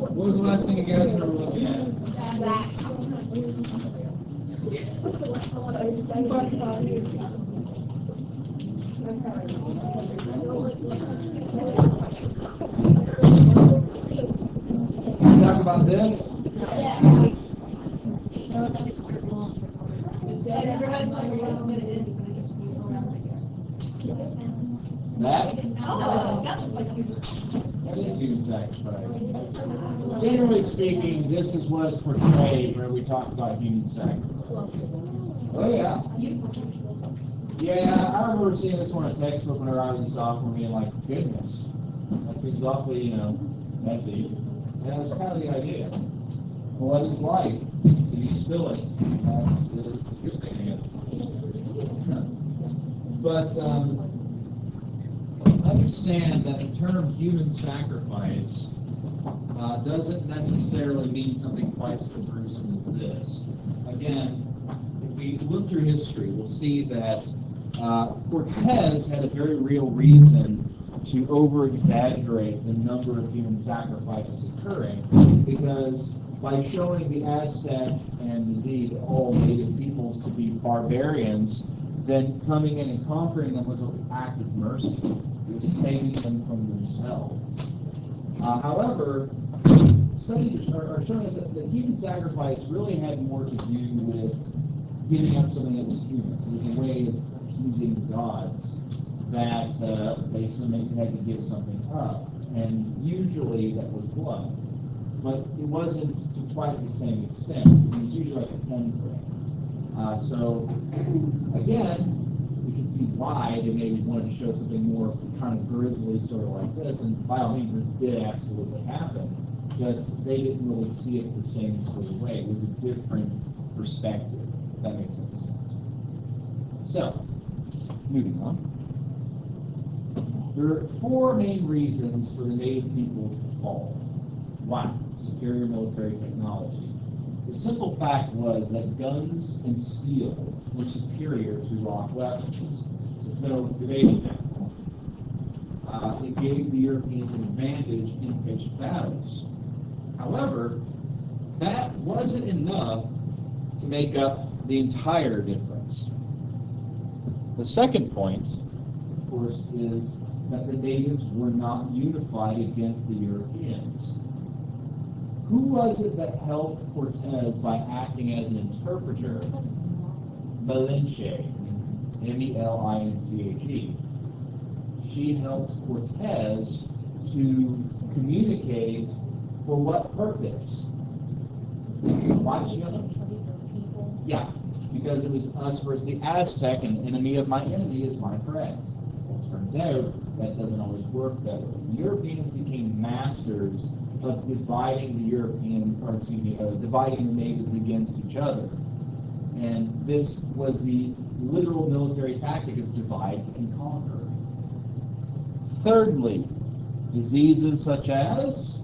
What was the last thing you guys were looking at? Talk about this? That? That is human sacrifice. Generally speaking, this is what is portrayed when we talk about human sacrifice. Oh yeah. Yeah, I remember seeing this one in a textbook when I was in sophomore being like, goodness, that seems awfully, messy. And that was kind of the idea. What is life? So you spill it. It's a good thing, I guess. But understand that the term human sacrifice doesn't necessarily mean something quite so gruesome as this. Again, if we look through history, we'll see that Cortez had a very real reason to over-exaggerate the number of human sacrifices occurring, because by showing the Aztec and indeed all native peoples to be barbarians, then coming in and conquering them was an act of mercy. It was saving them from themselves. However, studies are showing us that human sacrifice really had more to do with giving up something that was human. It was a way of appeasing the gods that basically had to give something up. And usually that was blood. But it wasn't to quite the same extent. It was usually like a pen prick. So, again, we can see why they maybe wanted to show something more kind of grisly, sort of like this, and by all means, this did absolutely happen, just they didn't really see it the same sort of way. It was a different perspective, if that makes any sense. So, moving on. There are four main reasons for the native peoples to fall. One, superior military technology. The simple fact was that guns and steel were superior to rock weapons. There's no debating that. It gave the Europeans an advantage in pitched battles. However, that wasn't enough to make up the entire difference. The second point, of course, is that the natives were not unified against the Europeans. Who was it that helped Cortez by acting as an interpreter? Malinche, M-E-L-I-N-C-H-E. She helped Cortez to communicate for what purpose? Why did she help him? Yeah, because it was us versus the Aztec, and enemy of my enemy is my friend. Turns out that doesn't always work that way. The Europeans became masters of dividing dividing the natives against each other. And this was the literal military tactic of divide and conquer. Thirdly, diseases such as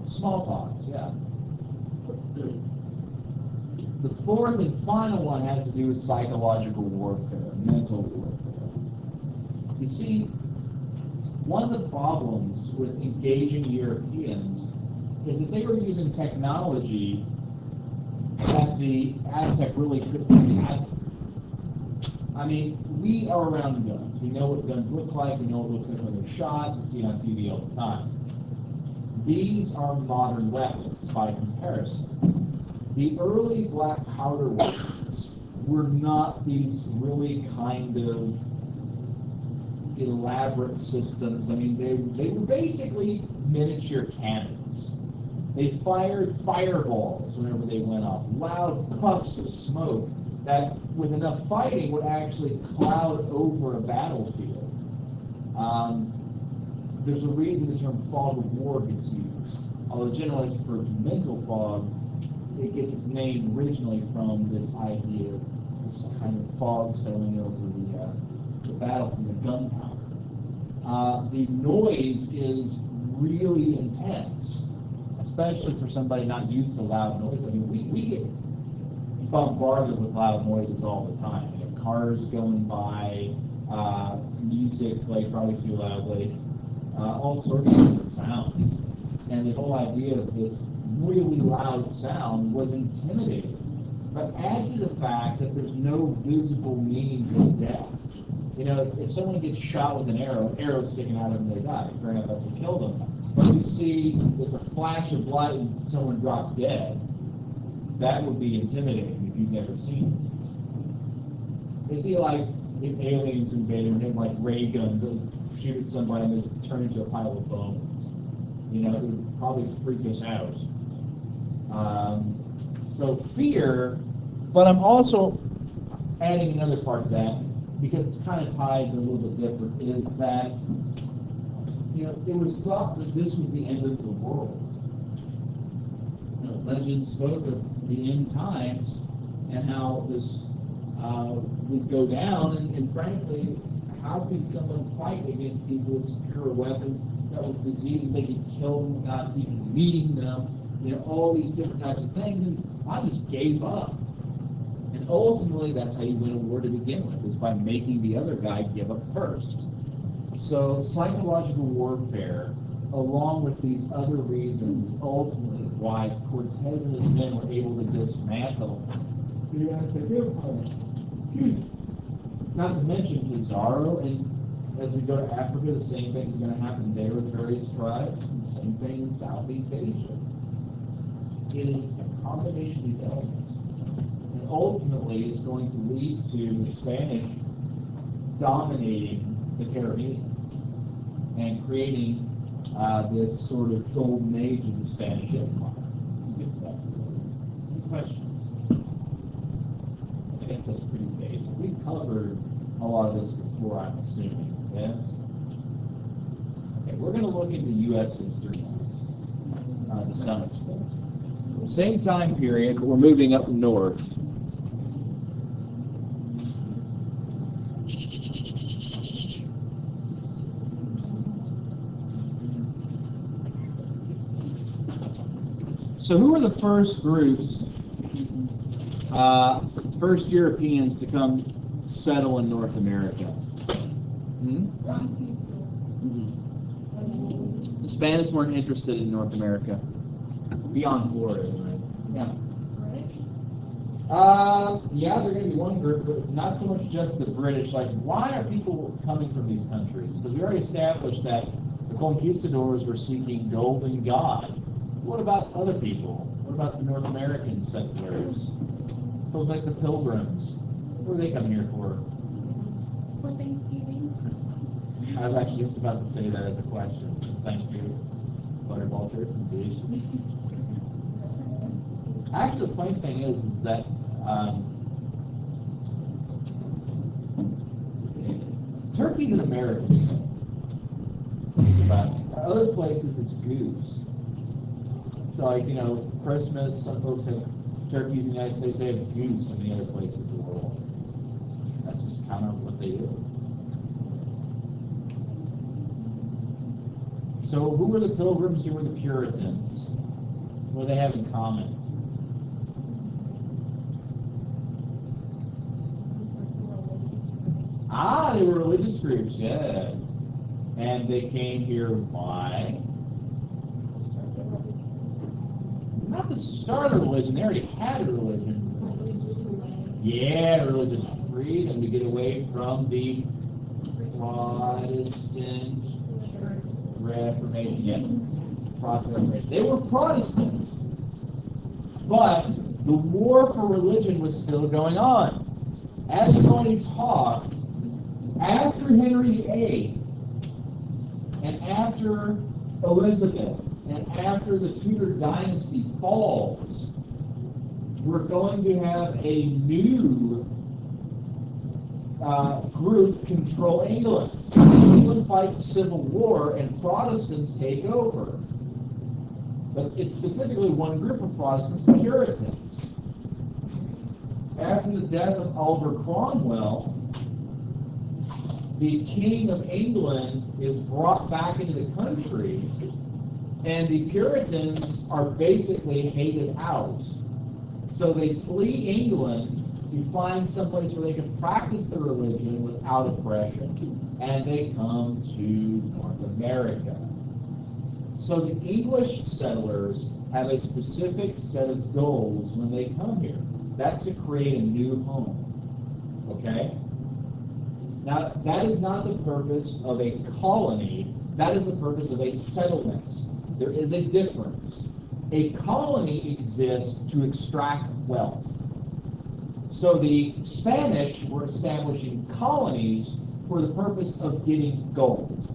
smallpox, yeah. The fourth and final one has to do with psychological warfare, mental warfare. You see, one of the problems with engaging Europeans is that they were using technology that the Aztec really couldn't have. I mean, we are around guns. We know what guns look like. We know what it looks like when they're shot. We see it on TV all the time. these are modern weapons by comparison. The early black powder weapons were not these really kind of elaborate systems. I mean, they were basically miniature cannons. They fired fireballs whenever they went off, loud puffs of smoke that, with enough fighting, would actually cloud over a battlefield. There's a reason the term fog of war gets used. Although generally it's referred to mental fog, it gets its name originally from this idea of this kind of fog settling over the battle from the gunpowder. The noise is really intense, especially for somebody not used to loud noise. I mean, we get bombarded with loud noises all the time. You know, cars going by, music played probably too loudly, all sorts of different sounds. And the whole idea of this really loud sound was intimidating. But add to the fact that there's no visible means of death. You know, if someone gets shot with an arrow sticking out of them, they die. Fair enough, that's what killed them. But you see there's a flash of light and someone drops dead, that would be intimidating if you've never seen it. It'd be like if aliens invaded and had like ray guns that would shoot at somebody and just turn into a pile of bones. You know, it would probably freak us out. So fear, but I'm also adding another part to that, because it's kind of tied and a little bit different, is that, you know, it was thought that this was the end of the world. You know, legends spoke of the end times and how this would go down, and frankly, how could someone fight against people with superior weapons, that with diseases they could kill them without even meeting them, you know, all these different types of things, and I just gave up. And ultimately, that's how you win a war to begin with, is by making the other guy give up first. So psychological warfare, along with these other reasons, is ultimately why Cortez and his men were able to dismantle the United States Empire. Not to mention Pizarro, and as we go to Africa, the same thing is going to happen there with various tribes, and the same thing in Southeast Asia. It is a combination of these elements. And ultimately, it's going to lead to the Spanish dominating the Caribbean and creating this sort of golden age of the Spanish Empire. Any questions? I guess that's pretty basic. We've covered a lot of this before, I'm assuming. Yes? Okay, we're going to look into U.S. history next, to some extent. Same time period, but we're moving up north. So who were the first groups, first Europeans to come settle in North America? The Spanish weren't interested in North America. Beyond Florida, anyways. Yeah. Yeah, they're going to be one group, but not so much just the British. Like, why are people coming from these countries? Because we already established that the conquistadors were seeking gold and God. What about other people? What about the North American settlers? Those like the Pilgrims. What are they coming here for? For Thanksgiving. I was actually just about to say that as a question. Thanksgiving. Butterball turkey, delicious. Actually, the funny thing is that turkey's an American thing. But other places, it's goose. So, like, you know, Christmas, some folks have turkeys in the United States, they have goose in the other places of the world. That's just kind of what they do. So, who were the Pilgrims? Who were the Puritans? What do they have in common? They were religious groups, yes. And they came here why? Not to start a religion, they already had a religion. Yeah, religious freedom, to get away from the Protestant Reformation. Yeah. Protestant Reformation. They were Protestants, but the war for religion was still going on. As we're going to talk, after Henry VIII, and after Elizabeth, and after the Tudor dynasty falls, we're going to have a new group control England. England fights a civil war and Protestants take over. But it's specifically one group of Protestants, Puritans. After the death of Oliver Cromwell, the King of England is brought back into the country, and the Puritans are basically hated out. So they flee England to find someplace where they can practice their religion without oppression, and they come to North America. So the English settlers have a specific set of goals when they come here. That's to create a new home. Okay? Now, that is not the purpose of a colony. That is the purpose of a settlement. There is a difference. A colony exists to extract wealth. So the Spanish were establishing colonies for the purpose of getting gold.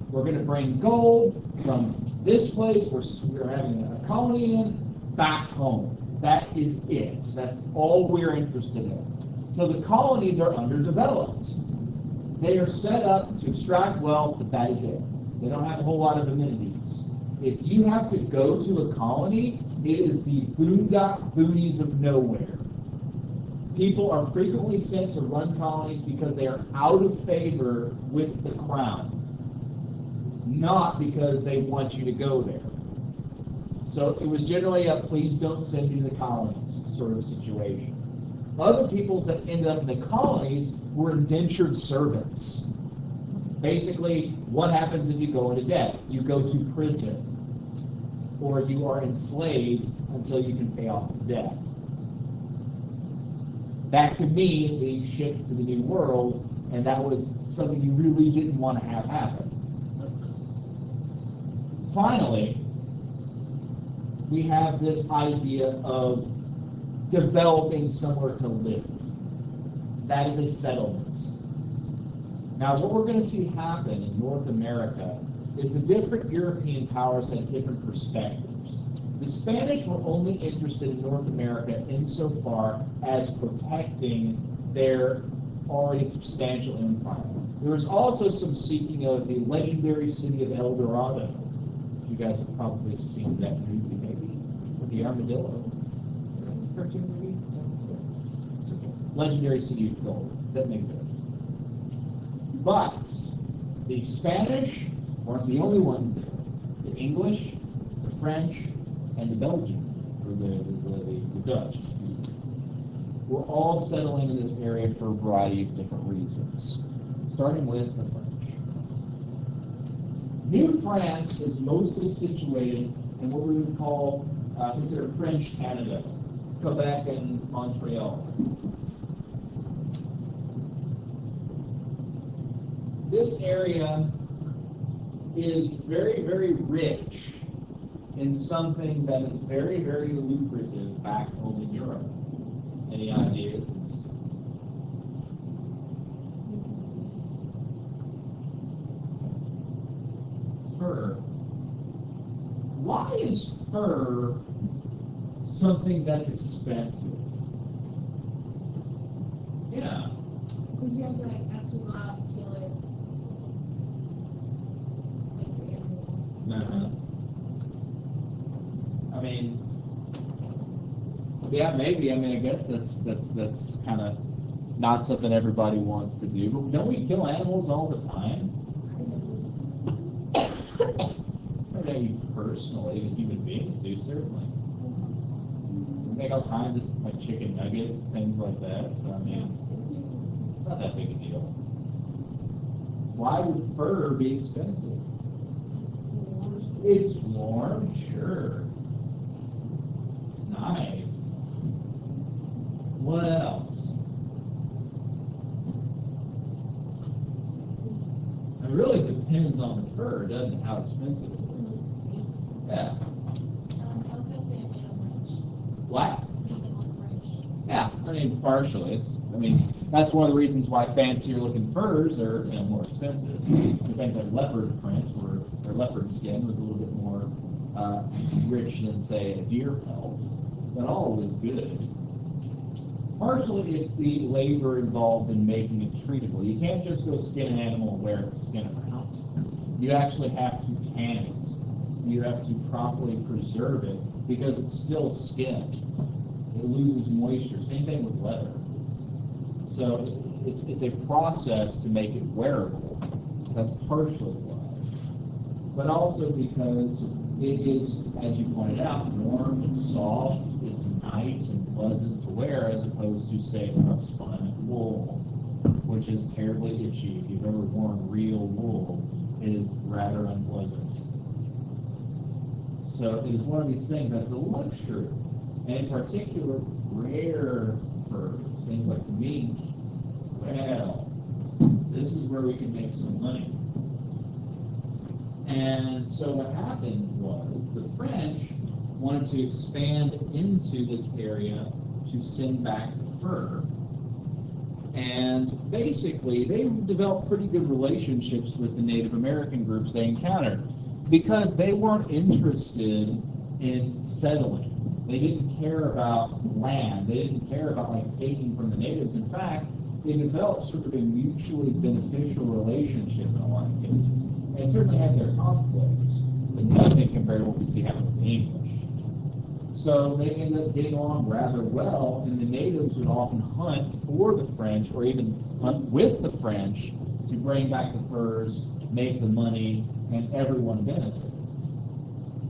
We're going to bring gold from this place where we're having a colony in back home. That is it. That's all we're interested in. So the colonies are underdeveloped. They are set up to extract wealth, but that is it. They don't have a whole lot of amenities. If you have to go to a colony, it is the boondock boonies of nowhere. People are frequently sent to run colonies because they are out of favor with the crown, not because they want you to go there. So it was generally a please don't send me to the colonies sort of situation. Other peoples that ended up in the colonies were indentured servants. Basically, what happens if you go into debt? You go to prison, or you are enslaved until you can pay off the debt. That could mean being shipped to the New World, and that was something you really didn't want to have happen. Finally, we have this idea of developing somewhere to live. That is a settlement. Now, what we're going to see happen in North America is the different European powers had different perspectives. The Spanish were only interested in North America insofar as protecting their already substantial empire. There was also some seeking of the legendary city of El Dorado. You guys have probably seen that movie, maybe, with the armadillo. Cartoon movie? It's okay. Legendary City of Gold. Doesn't exist. But the Spanish weren't the only ones there. The English, the French, and the Belgian, or the Dutch, were all settling in this area for a variety of different reasons, starting with the French. New France is mostly situated in what we would call, consider French Canada, Quebec and Montreal. This area is very, very rich in something that is very, very lucrative back home in Europe. Any ideas? Fur. Why is fur something that's expensive? Yeah. Because you have to have to go out and kill it. Like the animal. No. I mean, yeah, maybe. I mean, I guess that's kind of not something everybody wants to do. But don't we kill animals all the time? I don't know you personally, but human beings do certainly. We make all kinds of like chicken nuggets, things like that. So I mean, it's not that big a deal. Why would fur be expensive? It's warm, sure. It's nice. What else? It really depends on the fur, doesn't it? How expensive it is. Yeah. mean, partially. That's one of the reasons why fancier looking furs are, more expensive. The things like leopard print or leopard skin was a little bit more rich than, say, a deer pelt, but all is good. Partially, it's the labor involved in making it treatable. You can't just go skin an animal and wear its skin around. You actually have to tan it. You have to properly preserve it because it's still skin. It loses moisture. Same thing with leather. So it's a process to make it wearable. That's partially why. But also because it is, as you pointed out, warm, it's soft, it's nice and pleasant to wear as opposed to, say, upspun wool, which is terribly itchy. If you've ever worn real wool, it is rather unpleasant. So it is one of these things that's a luxury. And in particular, rare furs, things like mink, well, this is where we can make some money. And so what happened was the French wanted to expand into this area to send back the fur. And basically, they developed pretty good relationships with the Native American groups they encountered because they weren't interested in settling. They didn't care about land. They didn't care about taking from the natives. In fact, they developed sort of a mutually beneficial relationship in a lot of cases. They certainly had their conflicts, but nothing compared to what we see happen with the English. So they ended up getting along rather well, and the natives would often hunt for the French or even hunt with the French to bring back the furs, make the money, and everyone benefited.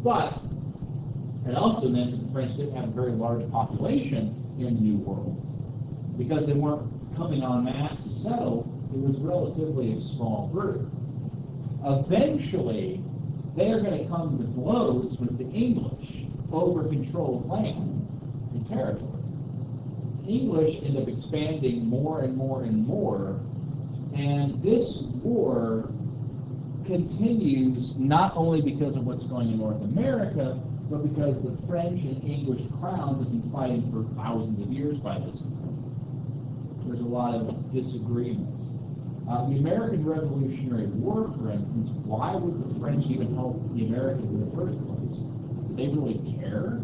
But it also meant that the French didn't have a very large population in the New World. Because they weren't coming en masse to settle, it was relatively a small group. Eventually, they are going to come to blows with the English over controlled land and territory. The English end up expanding more and more and more, and this war continues not only because of what's going on in North America, but because the French and English crowns have been fighting for thousands of years by this point. There's a lot of disagreements. The American Revolutionary War, for instance, why would the French even help the Americans in the first place? Did they really care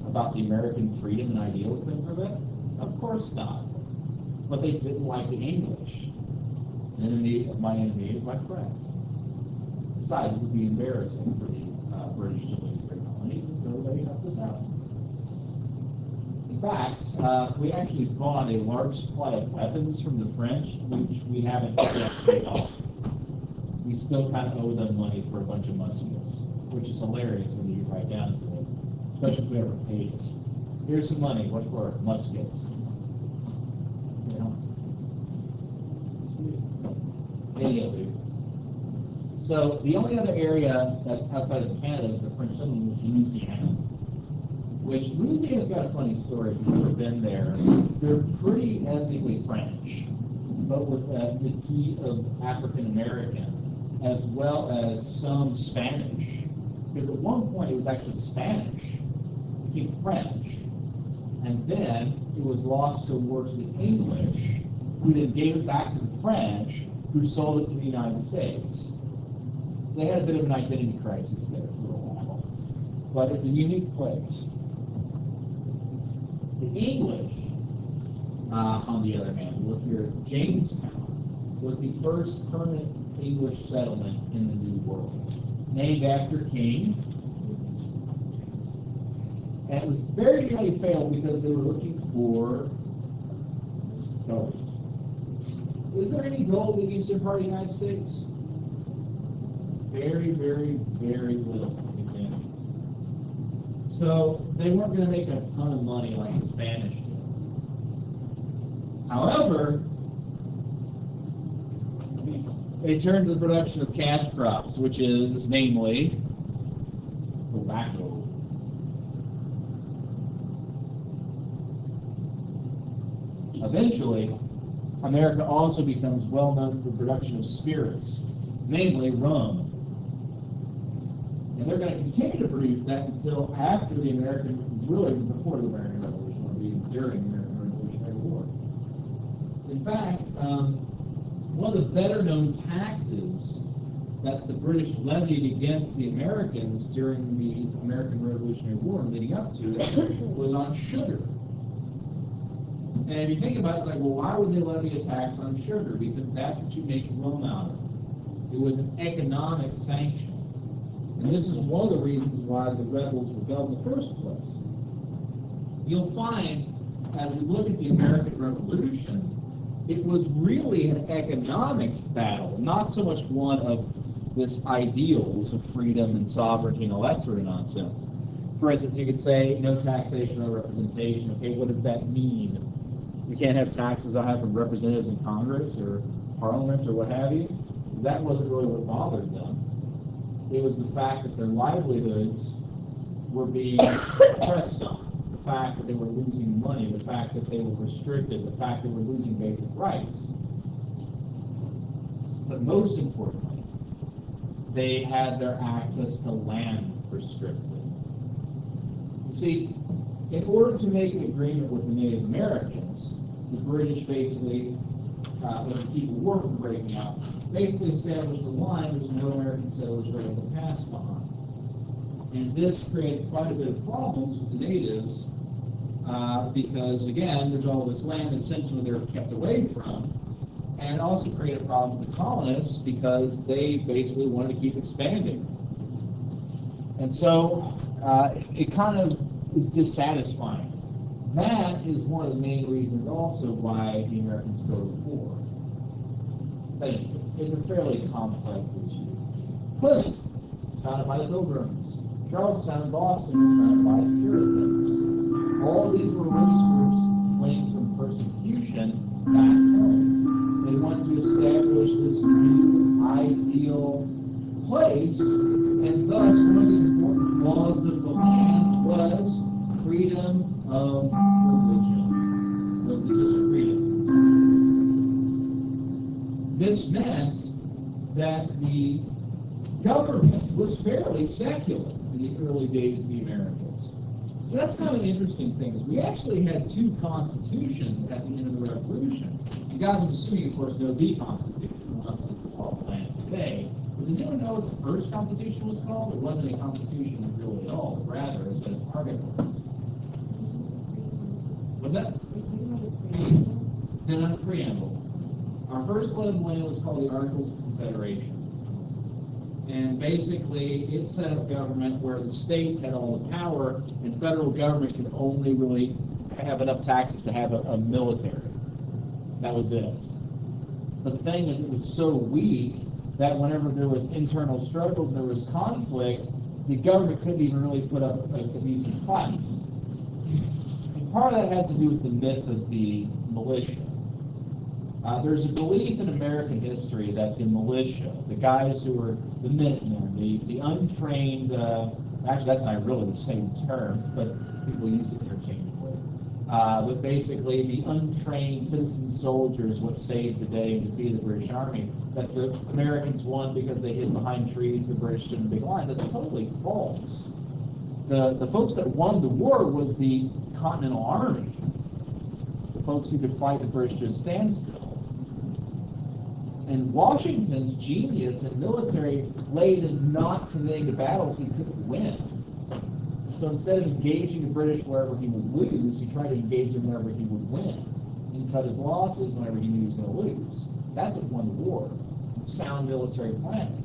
about the American freedom and ideals, things of it? Of course not. But they didn't like the English. An enemy of my enemy is my friend. Besides, it would be embarrassing for the British to lose their colony, so they helped us out. In fact, we actually bought a large supply of weapons from the French, which we haven't yet paid off. We still kind of owe them money for a bunch of muskets, which is hilarious when you get right down to it, especially if we ever paid it. Here's some money. What for? Muskets. You know? Anyway. So the only other area that's outside of Canada that the French settlement was Louisiana. Which Louisiana's got a funny story. If you've ever been there, they're pretty ethnically French, but with a tea of African American, as well as some Spanish. Because at one point it was actually Spanish, became French, and then it was lost to a war to the English, who then gave it back to the French, who sold it to the United States. They had a bit of an identity crisis there for a while, but it's a unique place. The English, on the other hand, look here, Jamestown was the first permanent English settlement in the New World, named after King. And it was very nearly failed because they were looking for gold. Is there any gold in the eastern part of the United States? Very, very, very little, if any. So they weren't going to make a ton of money like the Spanish did. However, they turned to the production of cash crops, which is namely tobacco. Eventually, America also becomes well known for the production of spirits, namely rum. And they're going to continue to produce that until after the American, really before the American Revolution, or even during the American In fact, one of the better known taxes that the British levied against the Americans during the American Revolutionary War leading up to it was on sugar. And if you think about it, it's like, well, why would they levy a tax on sugar? Because that's what you make rum out of. It was an economic sanction. And this is one of the reasons why the rebels rebelled in the first place. You'll find, as we look at the American Revolution, it was really an economic battle, not so much one of this ideals of freedom and sovereignty and all that sort of nonsense. For instance, you could say no taxation, no representation. Okay, what does that mean? You can't have taxes on having representatives in Congress or Parliament or what have you. That wasn't really what bothered them. It was the fact that their livelihoods were being pressed on. The fact that they were losing money, the fact that they were restricted, the fact that they were losing basic rights. But most importantly, they had their access to land restricted. You see, in order to make an agreement with the Native Americans, the British basically, when the people were from breaking out, basically established a line which no American settlers were able to pass behind. And this created quite a bit of problems with the natives because, again, there's all this land essentially they were kept away from. And it also created a problem with the colonists because they basically wanted to keep expanding. And so it kind of is dissatisfying. That is one of the main reasons also why the Americans go to war. It's a fairly complex issue. Plymouth, founded by the Pilgrims. Charlestown, Boston, was founded by the Puritans. All of these were religious groups fleeing from persecution back home. They wanted to establish this new ideal place, and thus one of the important laws of the land was freedom of religion, religious freedom. This meant that the government was fairly secular in the early days of the Americans. So that's kind of an interesting thing, is we actually had two constitutions at the end of the Revolution. You guys, I'm assuming, of course, know the Constitution, the one that's the law of the land today. But does anyone know what the first Constitution was called? It wasn't a constitution really at all, but rather a set of articles. What's that? Then on the preamble. Our first law of the land was called the Articles of Confederation. And basically, it set up government where the states had all the power, and federal government could only really have enough taxes to have a military. That was it. But the thing is, it was so weak that whenever there was internal struggles and there was conflict, the government couldn't even really put up a decent fight. And part of that has to do with the myth of the militia. There's a belief in American history that the militia, the guys who were the Minutemen, the untrained, actually that's not really the same term, but people use it interchangeably. But basically the untrained citizen soldiers, what saved the day and defeated the British Army, that the Americans won because they hid behind trees, the British stood in big lines. That's totally false. The folks that won the war was the Continental Army, the folks who could fight the British to a standstill. And Washington's genius in military laid in not committing to battles he couldn't win. So instead of engaging the British wherever he would lose, he tried to engage them wherever he would win, and cut his losses whenever he knew he was going to lose. That's what won the war. Sound military planning.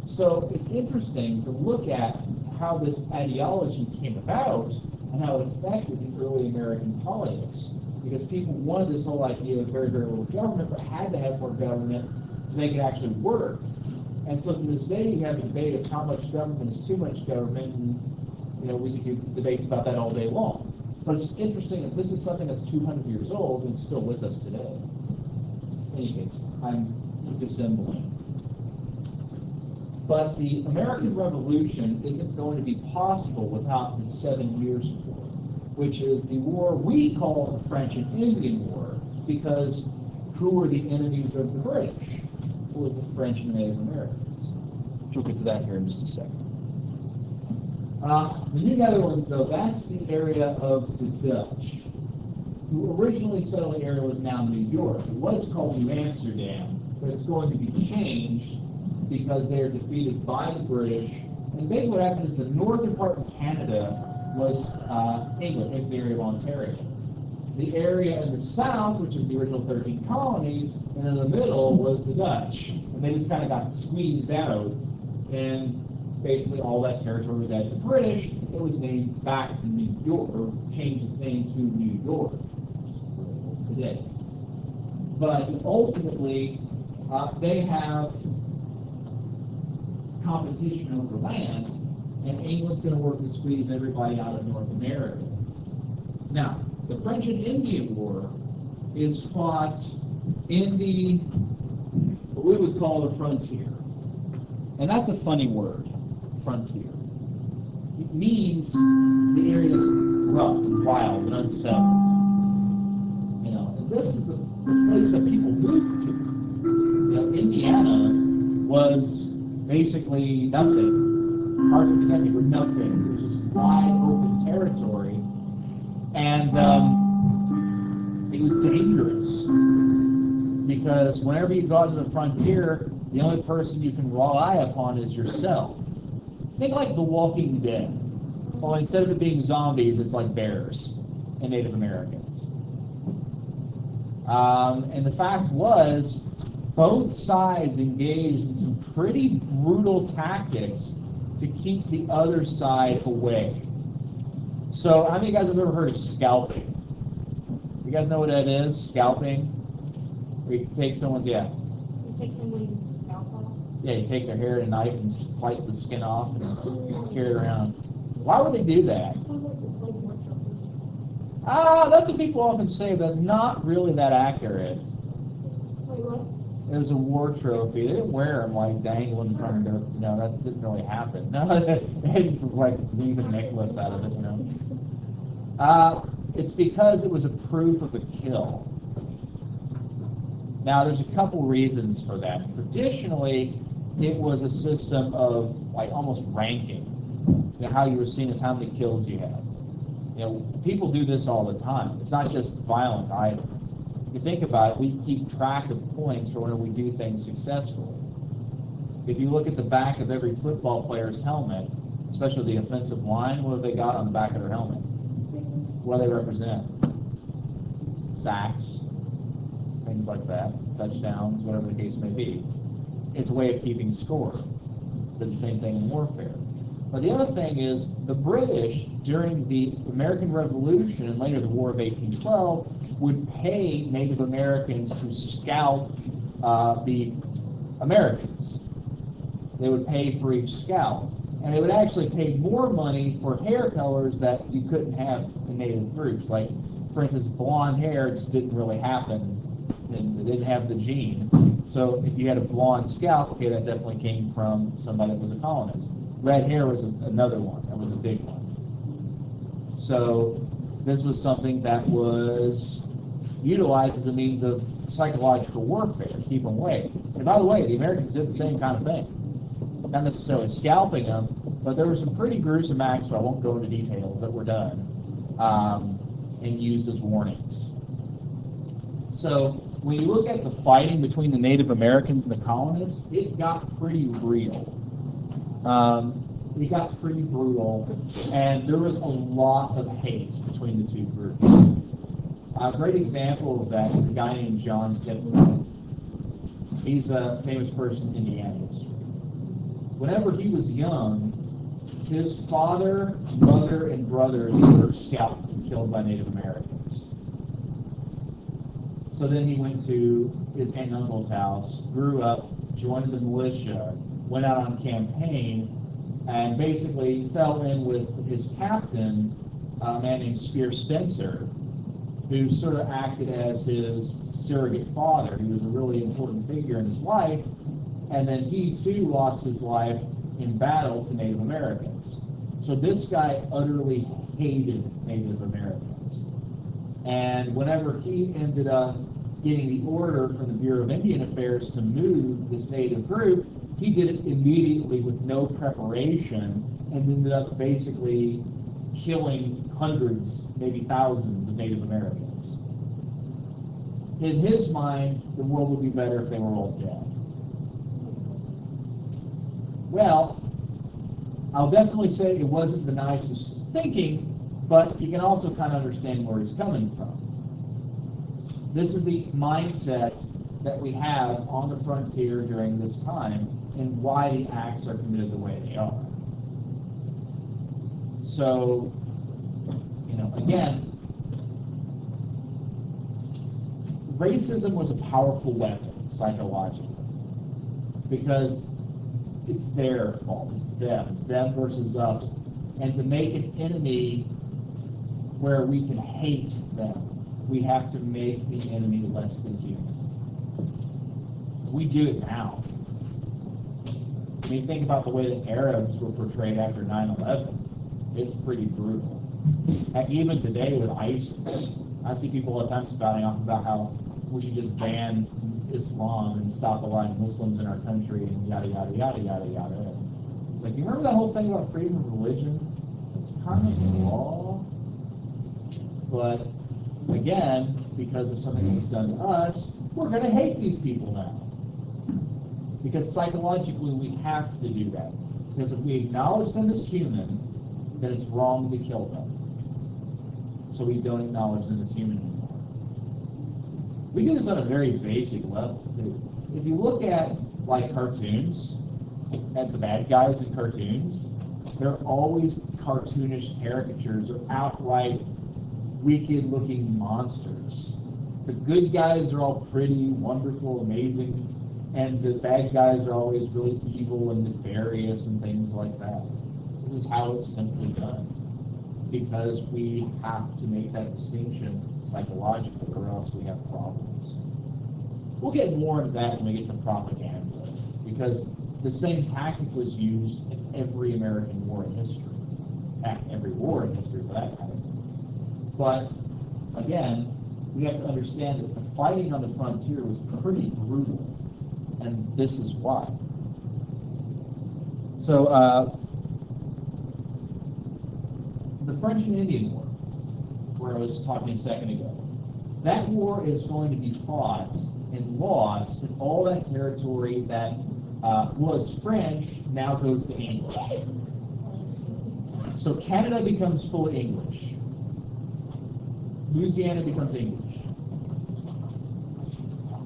So it's interesting to look at how this ideology came about and how it affected the early American politics. Because people wanted this whole idea of very, very little government, but had to have more government to make it actually work. And so to this day, you have a debate of how much government is too much government, and we can do debates about that all day long. But it's just interesting that this is something that's 200 years old and still with us today. In any case, I'm dissembling. But the American Revolution isn't going to be possible without the 7 Years' War, which is the war we call the French and Indian War, because who were the enemies of the British? It was the French and Native Americans. We'll get to that here in just a second. The New Netherlands, though, that's the area of the Dutch. who originally settled the area was now New York. It was called New Amsterdam, but it's going to be changed because they are defeated by the British. And basically what happened is the northern part of Canada was English, basically the area of Ontario. The area in the south, which is the original 13 colonies, and in the middle was the Dutch. And they just kind of got squeezed out, and basically all that territory was at the British. It was named back to New York, or changed its name to New York, which is where it is today. But ultimately, they have competition over land, and England's going to work to squeeze everybody out of North America. Now, the French and Indian War is fought in the, what we would call the frontier. And that's a funny word, frontier. It means the area that's rough and wild and unsettled. You know, and this is the place that people moved to. You know, Indiana was basically nothing. Parts of Kentucky were nothing. It was just wide open territory. And it was dangerous because whenever you go out to the frontier, the only person you can rely upon is yourself. Think like The Walking Dead. Well, instead of it being zombies, it's like bears and Native Americans. And the fact was, both sides engaged in some pretty brutal tactics to keep the other side away. So, how many of you guys have ever heard of scalping? You guys know what that is? Scalping? Where you take someone's, You take someone's scalp off. yeah, you take their hair and a knife and slice the skin off and carry it around. Why would they do that? That's what people often say, but that's not really that accurate. Wait, what? It was a war trophy. They didn't wear them like dangling in front of their, no, that didn't really happen. No, they didn't like leave a necklace out of it, you know. It's because it was a proof of a kill. Now, there's a couple reasons for that. Traditionally, it was a system of like almost ranking. You know, how you were seen as how many kills you had. You know, people do this all the time. It's not just violent either. If you think about it, we keep track of points for when we do things successfully. If you look at the back of every football player's helmet, especially the offensive line, what have they got on the back of their helmet? What do they represent? Sacks, things like that, touchdowns, whatever the case may be. It's a way of keeping score. Did the same thing in warfare. But the other thing is, the British, during the American Revolution and later the War of 1812, would pay Native Americans to scalp the Americans. They would pay for each scalp. And they would actually pay more money for hair colors that you couldn't have in Native groups. Like, for instance, blonde hair just didn't really happen, and it didn't have the gene. So if you had a blonde scalp, okay, that definitely came from somebody that was a colonist. Red hair was another one. That was a big one. So this was something that was utilized as a means of psychological warfare, to keep them away. And by the way, the Americans did the same kind of thing. Not necessarily scalping them, but there were some pretty gruesome acts, but I won't go into details, that were done and used as warnings. So when you look at the fighting between the Native Americans and the colonists, it got pretty real. It got pretty brutal, and there was a lot of hate between the two groups. A great example of that is a guy named John Tipton. He's a famous person in Indiana history. Whenever he was young, his father, mother, and brothers were scalped and killed by Native Americans. So then he went to his aunt and uncle's house, grew up, joined the militia, went out on campaign, and basically fell in with his captain, a man named Spear Spencer, who sort of acted as his surrogate father. He was a really important figure in his life, and then he too lost his life in battle to Native Americans. So this guy utterly hated Native Americans. And whenever he ended up getting the order from the Bureau of Indian Affairs to move this Native group, he did it immediately with no preparation and ended up basically killing hundreds, maybe thousands of Native Americans. In his mind, the world would be better if they were all dead. Well, I'll definitely say it wasn't the nicest thinking, but you can also kind of understand where he's coming from. This is the mindset that we have on the frontier during this time and why the acts are committed the way they are. So, again, racism was a powerful weapon psychologically because it's their fault, it's them versus us. And to make an enemy where we can hate them, we have to make the enemy less than human. We do it now. I mean, think about the way that Arabs were portrayed after 9/11. It's pretty brutal. And even today with ISIS, I see people all the time spouting off about how we should just ban Islam and stop allowing Muslims in our country and yada, yada, yada, yada, yada. It's like, you remember that whole thing about freedom of religion? It's kind of law. But again, because of something that was done to us, we're going to hate these people now. Because psychologically we have to do that. Because if we acknowledge them as human, then it's wrong to kill them. So we don't acknowledge them as human anymore. We do this on a very basic level, too. If you look at, like, cartoons, at the bad guys in cartoons, they're always cartoonish caricatures or outright wicked-looking monsters. The good guys are all pretty, wonderful, amazing, and the bad guys are always really evil and nefarious and things like that. This is how it's simply done. Because we have to make that distinction psychologically, or else we have problems. We'll get more into that when we get to propaganda, because the same tactic was used in every American war in history. Every war in history, for that matter. But, again, we have to understand that the fighting on the frontier was pretty brutal, and this is why. So, the French and Indian War, where I was talking a second ago, that war is going to be fought and lost, and all that territory that was French now goes to English. So Canada becomes fully English. Louisiana becomes English.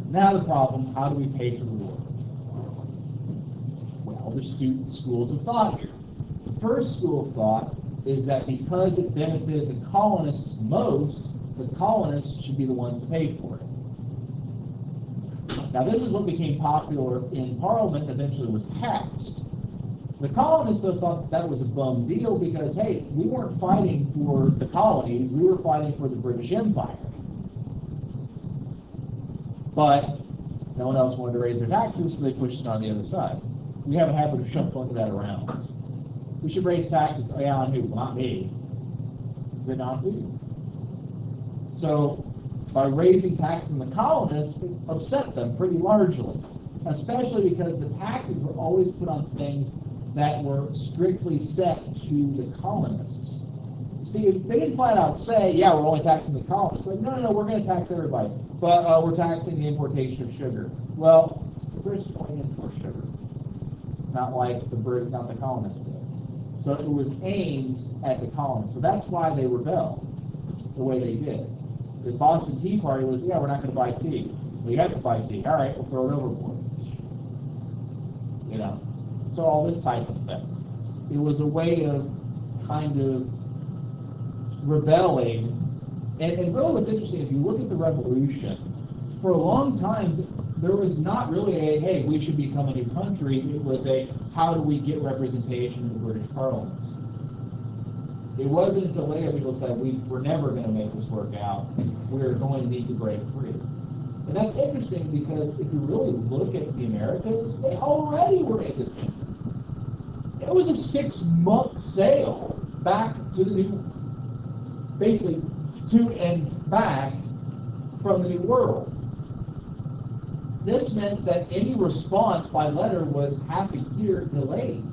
Now the problem, how do we pay for the war? Well, there's two schools of thought here. The first school of thought is that because it benefited the colonists most, the colonists should be the ones to pay for it. Now this is what became popular in Parliament and eventually was passed. The colonists though thought that was a bum deal because, hey, we weren't fighting for the colonies, we were fighting for the British Empire. But no one else wanted to raise their taxes, so they pushed it on the other side. We have a habit of shuffling that around. We should raise taxes. Oh, yeah, on who? Well, not me. But not who? So, by raising taxes on the colonists, it upset them pretty largely, especially because the taxes were always put on things that were strictly set to the colonists. See, they didn't flat out say, yeah, we're only taxing the colonists. Like, no, we're going to tax everybody. But we're taxing the importation of sugar. Well, the British only import sugar, not like the colonists did. So it was aimed at the colonists. So that's why they rebelled the way they did. The Boston Tea Party was, yeah, we're not going to buy tea. Well, you have to buy tea. All right, we'll throw it overboard. So all this type of thing. It was a way of kind of rebelling. And really what's interesting, if you look at the revolution, for a long time, there was not really a, hey, we should become a new country. It was a, how do we get representation in the British Parliament? It wasn't until later people said, we're never going to make this work out. We're going to need to break free. And that's interesting because if you really look at the Americas, they already were independent. It was a 6-month sail back to the new, basically to and back from the New World. This meant that any response by letter was half a year delayed.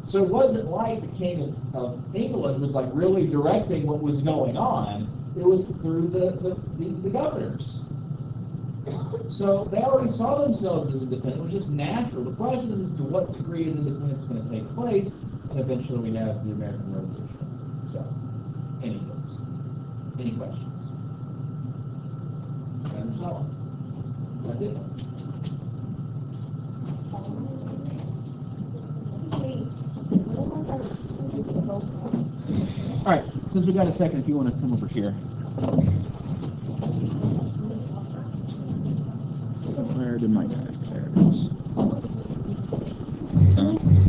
So it wasn't like the King of England was like really directing what was going on. It was through the governors. So they already saw themselves as independent. It was just natural. The question is to what degree is independence going to take place, and eventually we have the American Revolution. So, anyways, any questions? That's it. All right, since we got a second, if you want to come over here. Where did my guy? There it is.